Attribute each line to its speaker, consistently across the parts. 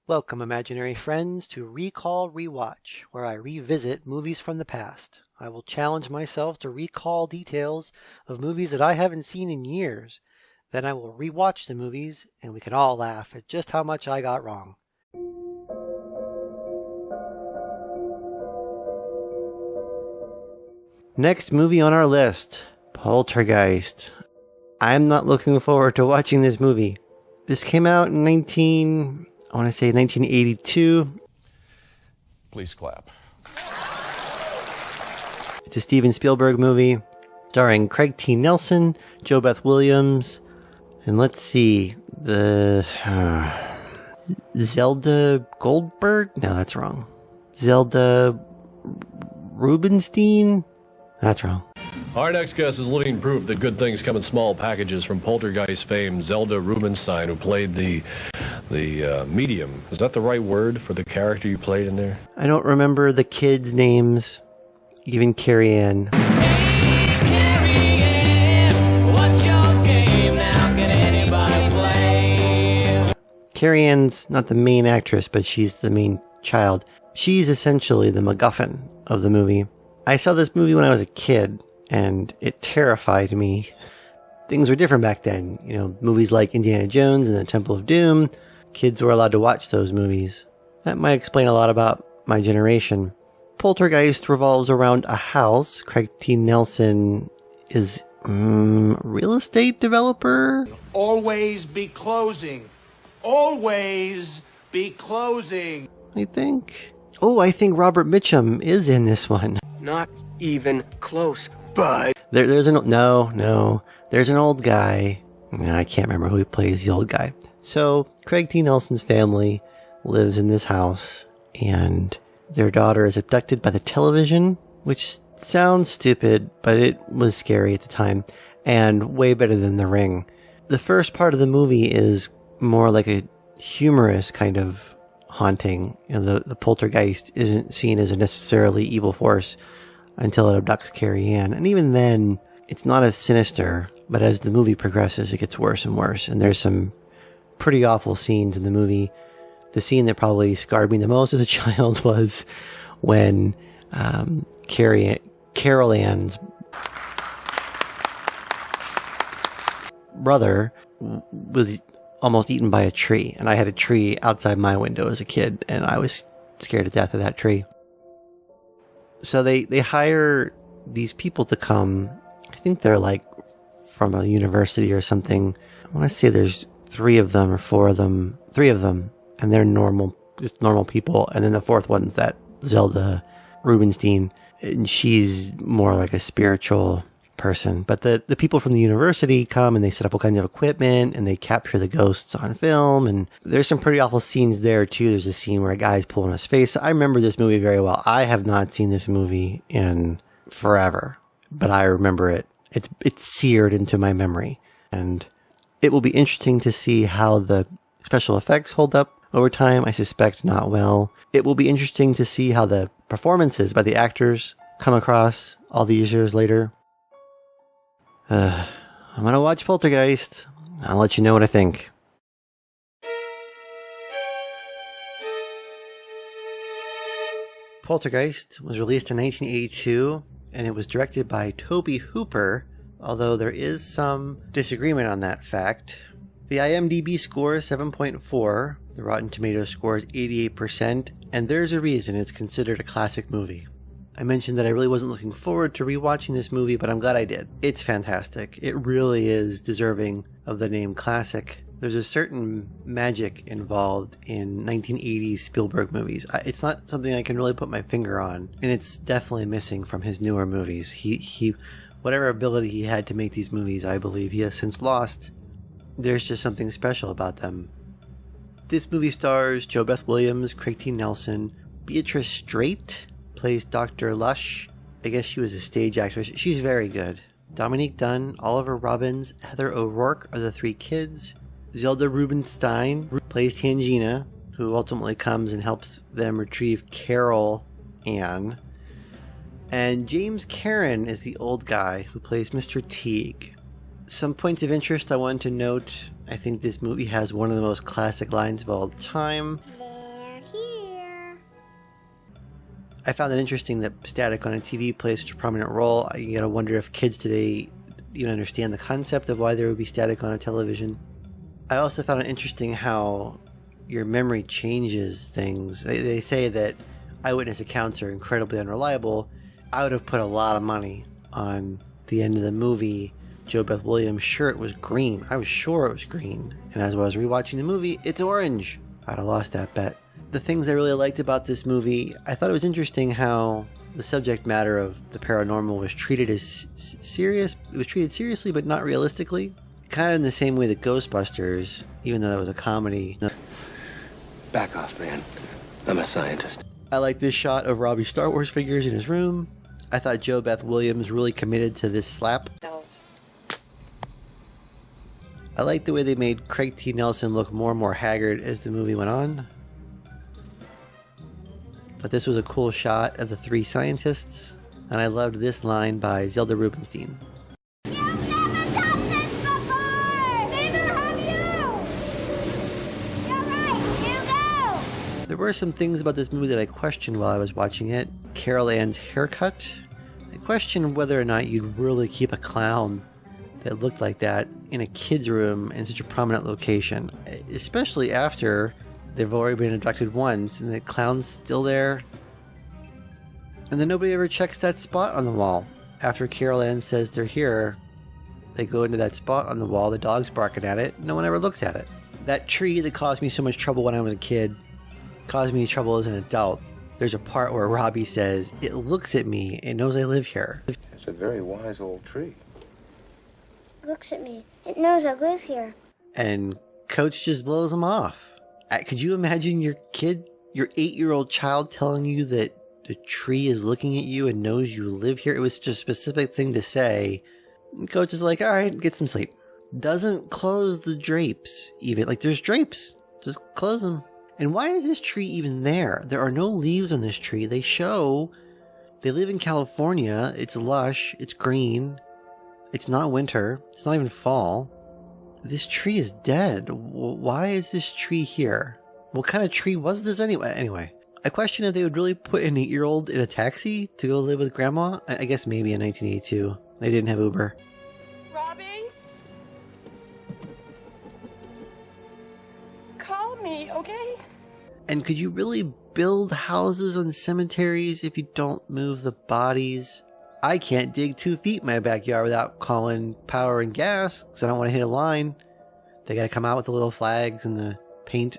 Speaker 1: Welcome, imaginary friends, to Recall Rewatch, where I revisit movies from the past. I will challenge myself to recall details of movies that I haven't seen in years. Then I will rewatch the movies, and we can all laugh at just how much I got wrong. Next movie on our list, Poltergeist. I'm not looking forward to watching this movie. This came out in 1982.
Speaker 2: Please clap.
Speaker 1: It's a Steven Spielberg movie starring Craig T. Nelson, Jo Beth Williams, and let's see, Zelda Goldberg? No, that's wrong. Zelda Rubinstein? That's wrong.
Speaker 3: Our next guest is living proof that good things come in small packages from Poltergeist fame, Zelda Rubinstein, who played the medium. Is that the right word for the character you played in there?
Speaker 1: I don't remember the kids' names, even Carrie Ann. Carrie Ann's not the main actress, but she's the main child. She's essentially the MacGuffin of the movie. I saw this movie when I was a kid, and it terrified me. Things were different back then. You know, movies like Indiana Jones and the Temple of Doom, kids were allowed to watch those movies. That might explain a lot about my generation. Poltergeist revolves around a house. Craig T. Nelson is a real estate developer.
Speaker 4: Always be closing. Always be closing.
Speaker 1: I think. Oh, I think Robert Mitchum is in this one.
Speaker 5: Not even close, bud.
Speaker 1: There's an old guy. No, I can't remember who he plays the old guy. So Craig T. Nelson's family lives in this house, and their daughter is abducted by the television, which sounds stupid, but it was scary at the time, and way better than The Ring. The first part of the movie is more like a humorous kind of haunting. You know, the poltergeist isn't seen as a necessarily evil force until it abducts Carrie Ann. And even then, it's not as sinister, but as the movie progresses, it gets worse and worse. And there's some pretty awful scenes in the movie. The scene that probably scarred me the most as a child was when Carol Ann's brother was almost eaten by a tree. And I had a tree outside my window as a kid, and I was scared to death of that tree. So they hire these people to come. I think they're like from a university or something. I want to say there's 3 of them or 4 of them. 3 of them. And they're just normal people. And then the 4th one's that Zelda Rubinstein. And she's more like a spiritual person. But the people from the university come and they set up all kinds of equipment and they capture the ghosts on film. And there's some pretty awful scenes there too. There's a scene where a guy's pulling his face. I remember this movie very well. I have not seen this movie in forever, but I remember it. It's seared into my memory. And it will be interesting to see how the special effects hold up over time. I suspect not well. It will be interesting to see how the performances by the actors come across all these years later. I'm gonna watch Poltergeist. I'll let you know what I think. Poltergeist was released in 1982, and it was directed by Tobe Hooper, although there is some disagreement on that fact. The IMDb score is 7.4, the Rotten Tomatoes score is 88%, and there's a reason it's considered a classic movie. I mentioned that I really wasn't looking forward to rewatching this movie, but I'm glad I did. It's fantastic. It really is deserving of the name classic. There's a certain magic involved in 1980s Spielberg movies. It's not something I can really put my finger on, and it's definitely missing from his newer movies. He whatever ability he had to make these movies, I believe he has since lost. There's just something special about them. This movie stars Jo Beth Williams, Craig T. Nelson, Beatrice Straight plays Dr. Lush. I guess she was a stage actress. She's very good. Dominique Dunn, Oliver Robbins, Heather O'Rourke are the 3 kids. Zelda Rubinstein plays Tangina, who ultimately comes and helps them retrieve Carol Ann. And James Karen is the old guy who plays Mr. Teague. Some points of interest I wanted to note. I think this movie has one of the most classic lines of all time. I found it interesting that static on a TV plays such a prominent role. You gotta wonder if kids today even understand the concept of why there would be static on a television. I also found it interesting how your memory changes things. They say that eyewitness accounts are incredibly unreliable. I would have put a lot of money on the end of the movie. Joe Beth Williams' shirt was green. I was sure it was green. And as I was rewatching the movie, it's orange. I'd have lost that bet. The things I really liked about this movie, I thought it was interesting how the subject matter of the paranormal was treated as serious. It was treated seriously, but not realistically. Kind of in the same way that Ghostbusters, even though that was a comedy.
Speaker 5: Back off, man. I'm a scientist.
Speaker 1: I like this shot of Robbie's Star Wars figures in his room. I thought Joe Beth Williams really committed to this slap. I like the way they made Craig T. Nelson look more and more haggard as the movie went on. But this was a cool shot of the three scientists, and I loved this line by Zelda Rubinstein.
Speaker 6: You've never done this before! Neither have you! You're right, you go!
Speaker 1: There were some things about this movie that I questioned while I was watching it. Carol Ann's haircut. I questioned whether or not you'd really keep a clown that looked like that in a kid's room in such a prominent location, especially after they've already been abducted once and the clown's still there. And then nobody ever checks that spot on the wall. After Carol Ann says they're here, they go into that spot on the wall, the dog's barking at it, no one ever looks at it. That tree that caused me so much trouble when I was a kid caused me trouble as an adult. There's a part where Robbie says, "It looks at me, it knows I live here."
Speaker 7: It's a very wise old tree.
Speaker 6: Looks at me. It knows I live here.
Speaker 1: And Coach just blows him off. Could you imagine your kid, your 8-year-old child telling you that the tree is looking at you and knows you live here? It was just a specific thing to say. And Coach is like, all right, get some sleep. Doesn't close the drapes even. Like, there's drapes. Just close them. And why is this tree even there? There are no leaves on this tree. They show they live in California. It's lush. It's green. It's not winter. It's not even fall. This tree is dead. Why is this tree here? What kind of tree was this anyway? Anyway, I question if they would really put an 8-year-old in a taxi to go live with grandma. I guess maybe in 1982. They didn't have Uber.
Speaker 8: Robbie? Call me, okay?
Speaker 1: And could you really build houses on cemeteries if you don't move the bodies? I can't dig 2 feet in my backyard without calling power and gas because I don't want to hit a line. They got to come out with the little flags and the paint.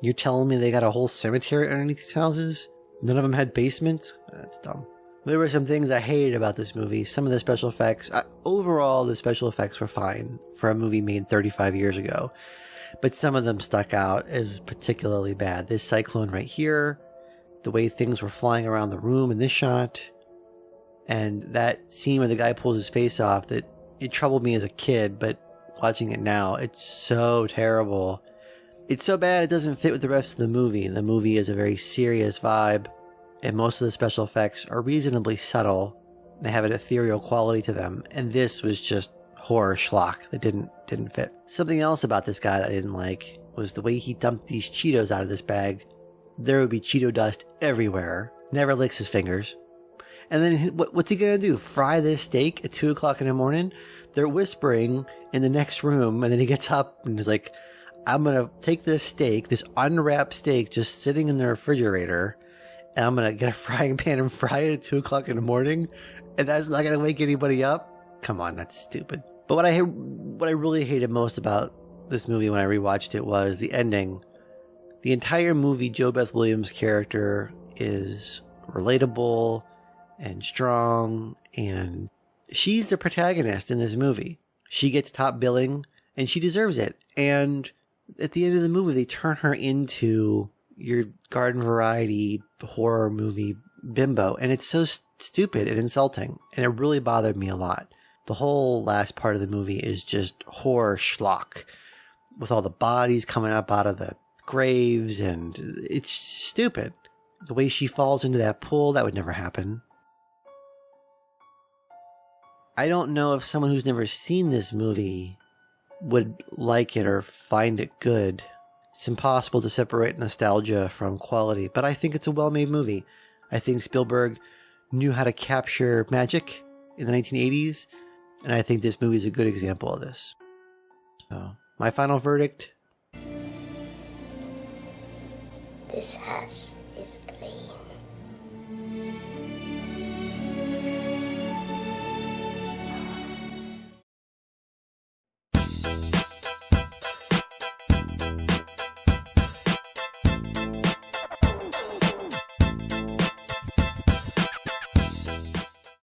Speaker 1: You're telling me they got a whole cemetery underneath these houses? None of them had basements? That's dumb. There were some things I hated about this movie. Some of the special effects. Overall, the special effects were fine for a movie made 35 years ago. But some of them stuck out as particularly bad. This cyclone right here. The way things were flying around the room in this shot. And that scene where the guy pulls his face off, that it troubled me as a kid, but watching it now, it's so terrible. It's so bad it doesn't fit with the rest of the movie. The movie is a very serious vibe, and most of the special effects are reasonably subtle. They have an ethereal quality to them, and this was just horror schlock that didn't fit. Something else about this guy that I didn't like was the way he dumped these Cheetos out of this bag. There would be Cheeto dust everywhere. Never licks his fingers. And then what's he going to do? Fry this steak at 2 o'clock in the morning? They're whispering in the next room, and then he gets up and is like, I'm going to take this steak, this unwrapped steak just sitting in the refrigerator, and I'm going to get a frying pan and fry it at 2 o'clock in the morning, and that's not going to wake anybody up? Come on, that's stupid. But what I really hated most about this movie when I rewatched it was the ending. The entire movie, Joe Beth Williams' character is relatable and strong, and she's the protagonist in this movie. She gets top billing, and she deserves it. And at the end of the movie, they turn her into your garden variety horror movie bimbo, and it's so stupid and insulting, and it really bothered me a lot. The whole last part of the movie is just horror schlock, with all the bodies coming up out of the graves, and it's stupid. The way she falls into that pool, that would never happen. I don't know if someone who's never seen this movie would like it or find it good. It's impossible to separate nostalgia from quality, but I think it's a well-made movie. I think Spielberg knew how to capture magic in the 1980s, and I think this movie is a good example of this. So, my final verdict:
Speaker 6: This house is clean.